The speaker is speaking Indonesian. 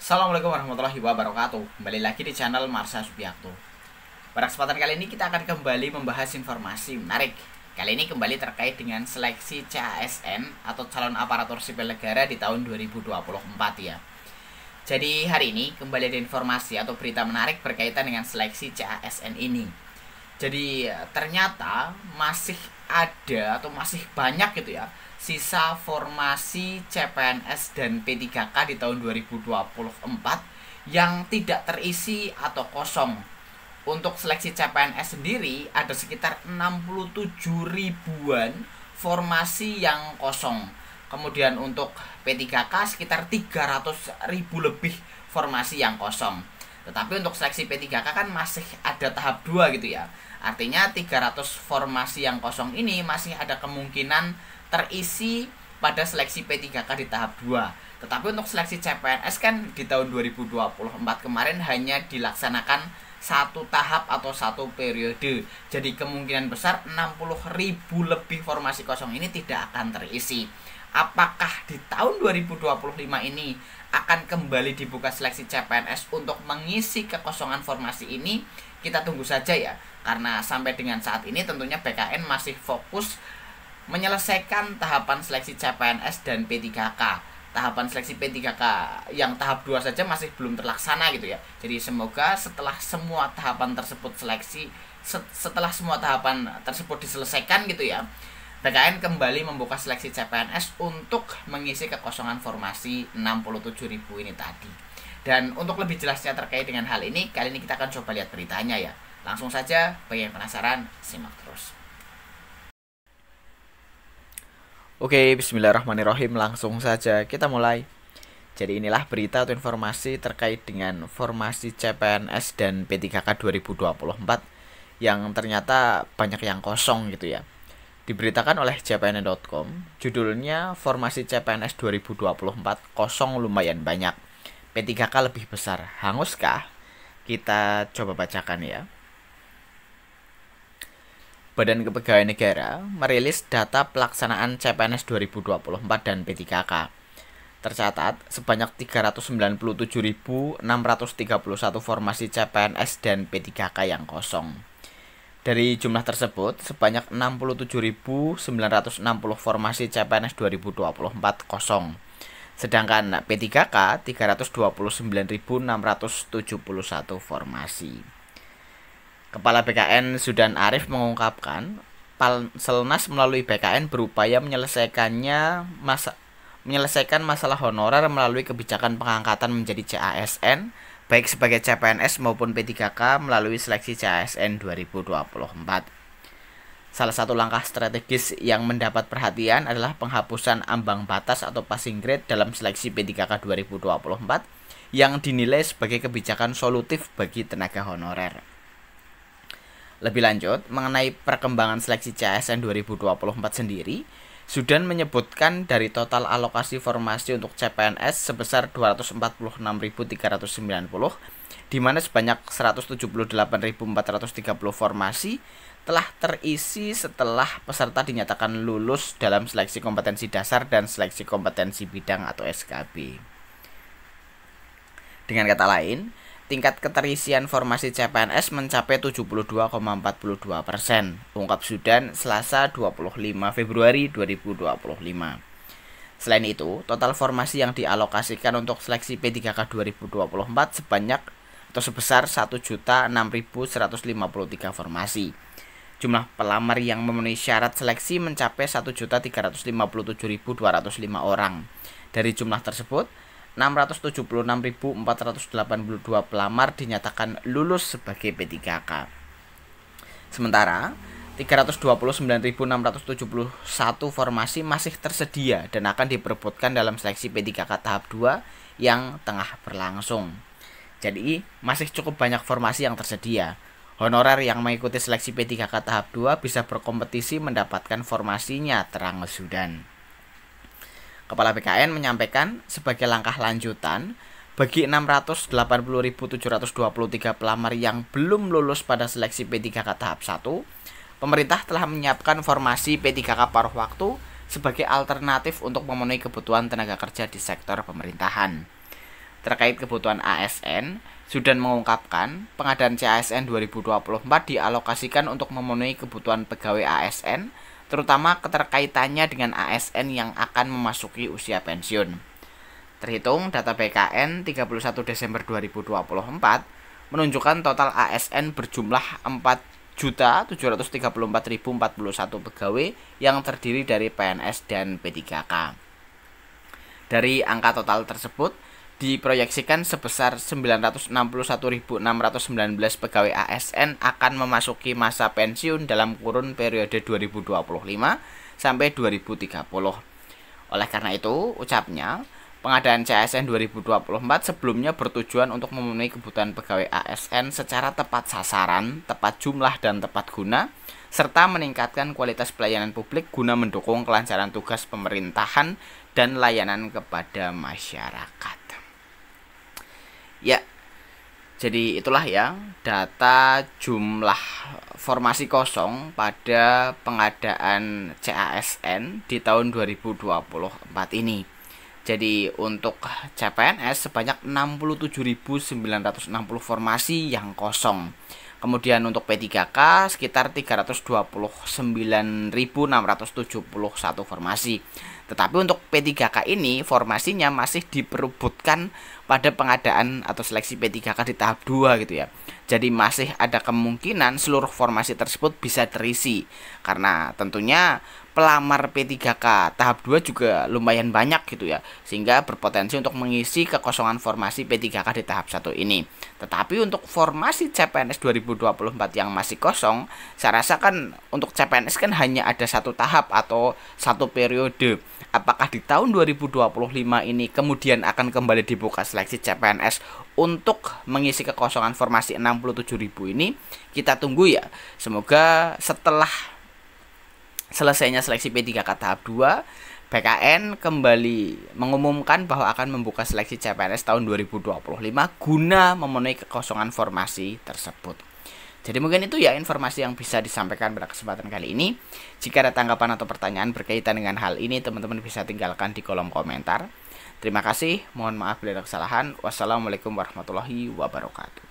Assalamualaikum warahmatullahi wabarakatuh. Kembali lagi di channel Marsha Subiakto. Pada kesempatan kali ini kita akan kembali membahas informasi menarik. Kali ini kembali terkait dengan seleksi CASN atau calon aparatur sipil negara di tahun 2024 ya. Jadi hari ini kembali ada informasi atau berita menarik berkaitan dengan seleksi CASN ini. Jadi ternyata masih ada atau masih banyak gitu ya sisa formasi CPNS dan P3K di tahun 2024 yang tidak terisi atau kosong. Untuk seleksi CPNS sendiri ada sekitar 67 ribuan formasi yang kosong. Kemudian untuk P3K sekitar 300 ribu lebih formasi yang kosong. Tetapi untuk seleksi P3K kan masih ada tahap 2 gitu ya. Artinya 300 formasi yang kosong ini masih ada kemungkinan terisi pada seleksi P3K di tahap 2. Tetapi untuk seleksi CPNS kan di tahun 2024 kemarin hanya dilaksanakan satu tahap atau satu periode. Jadi kemungkinan besar 60 ribu lebih formasi kosong ini tidak akan terisi. Apakah di tahun 2025 ini akan kembali dibuka seleksi CPNS untuk mengisi kekosongan formasi ini? Kita tunggu saja ya. Karena sampai dengan saat ini tentunya BKN masih fokus menyelesaikan tahapan seleksi CPNS dan P3K. Tahapan seleksi P3K yang tahap 2 saja masih belum terlaksana gitu ya. Jadi semoga setelah semua tahapan tersebut diselesaikan gitu ya, BKN kembali membuka seleksi CPNS untuk mengisi kekosongan formasi 67.000 ini tadi. Dan untuk lebih jelasnya terkait dengan hal ini, kali ini kita akan coba lihat beritanya ya. Langsung saja, bagi yang penasaran, simak terus. Oke, bismillahirrahmanirrahim. Langsung saja kita mulai. Jadi inilah berita atau informasi terkait dengan formasi CPNS dan P3K 2024 yang ternyata banyak yang kosong gitu ya. Diberitakan oleh jpn.com, judulnya formasi CPNS 2024 kosong lumayan banyak. P3K lebih besar, hanguskah? Kita coba bacakan ya. Badan Kepegawaian Negara merilis data pelaksanaan CPNS 2024 dan P3K. Tercatat sebanyak 397.631 formasi CPNS dan P3K yang kosong. Dari jumlah tersebut, sebanyak 67.960 formasi CPNS 2024 kosong. Sedangkan P3K 329.671 formasi. Kepala BKN Zudan Arif mengungkapkan, Palselnas melalui BKN berupaya menyelesaikan masalah honorer melalui kebijakan pengangkatan menjadi CASN, baik sebagai CPNS maupun P3K melalui seleksi CASN 2024. Salah satu langkah strategis yang mendapat perhatian adalah penghapusan ambang batas atau passing grade dalam seleksi P3K 2024 yang dinilai sebagai kebijakan solutif bagi tenaga honorer. Lebih lanjut, mengenai perkembangan seleksi CASN 2024 sendiri, Zudan menyebutkan dari total alokasi formasi untuk CPNS sebesar 246.390, di mana sebanyak 178.430 formasi telah terisi setelah peserta dinyatakan lulus dalam seleksi kompetensi dasar dan seleksi kompetensi bidang atau SKB. Dengan kata lain, tingkat keterisian formasi CPNS mencapai 72,42%, ungkap Zudan Selasa 25 Februari 2025. Selain itu, total formasi yang dialokasikan untuk seleksi P3K 2024 sebesar 1.006.153 formasi. Jumlah pelamar yang memenuhi syarat seleksi mencapai 1.357.205 orang. Dari jumlah tersebut, 676.482 pelamar dinyatakan lulus sebagai P3K. Sementara 329.671 formasi masih tersedia dan akan diperebutkan dalam seleksi P3K tahap 2 yang tengah berlangsung. Jadi masih cukup banyak formasi yang tersedia. Honorer yang mengikuti seleksi P3K tahap 2 bisa berkompetisi mendapatkan formasinya, terang Zudan. Kepala BKN menyampaikan sebagai langkah lanjutan, bagi 680.723 pelamar yang belum lulus pada seleksi P3K tahap 1, pemerintah telah menyiapkan formasi P3K paruh waktu sebagai alternatif untuk memenuhi kebutuhan tenaga kerja di sektor pemerintahan. terkait kebutuhan ASN, Zudan mengungkapkan pengadaan CASN 2024 dialokasikan untuk memenuhi kebutuhan pegawai ASN, terutama keterkaitannya dengan ASN yang akan memasuki usia pensiun. Terhitung data BKN 31 Desember 2024 menunjukkan total ASN berjumlah 4.734.041 pegawai yang terdiri dari PNS dan P3K. Dari angka total tersebut, diproyeksikan sebesar 961.619 pegawai ASN akan memasuki masa pensiun dalam kurun periode 2025 sampai 2030. Oleh karena itu, ucapnya, pengadaan CASN 2024 sebelumnya bertujuan untuk memenuhi kebutuhan pegawai ASN secara tepat sasaran, tepat jumlah, dan tepat guna, serta meningkatkan kualitas pelayanan publik guna mendukung kelancaran tugas pemerintahan dan layanan kepada masyarakat. Ya, jadi itulah ya data jumlah formasi kosong pada pengadaan CASN di tahun 2024 ini. Jadi untuk CPNS sebanyak 67.960 formasi yang kosong. Kemudian untuk P3K sekitar 329.671 formasi. Tetapi untuk P3K ini formasinya masih diperebutkan pada pengadaan atau seleksi P3K di tahap 2 gitu ya. Jadi masih ada kemungkinan seluruh formasi tersebut bisa terisi. Karena tentunya pelamar P3K tahap 2 juga lumayan banyak gitu ya. Sehingga berpotensi untuk mengisi kekosongan formasi P3K di tahap 1 ini. Tetapi untuk formasi CPNS 2024 yang masih kosong, saya rasa kan untuk CPNS kan hanya ada satu tahap atau satu periode. Apakah di tahun 2025 ini kemudian akan kembali dibuka seleksi CPNS untuk mengisi kekosongan formasi 67.000 ini? Kita tunggu ya. Semoga setelah selesainya seleksi P3K tahap 2, BKN kembali mengumumkan bahwa akan membuka seleksi CPNS tahun 2025 guna memenuhi kekosongan formasi tersebut. Jadi mungkin itu ya informasi yang bisa disampaikan pada kesempatan kali ini. Jika ada tanggapan atau pertanyaan berkaitan dengan hal ini, teman-teman bisa tinggalkan di kolom komentar. Terima kasih, mohon maaf bila ada kesalahan. Wassalamualaikum warahmatullahi wabarakatuh.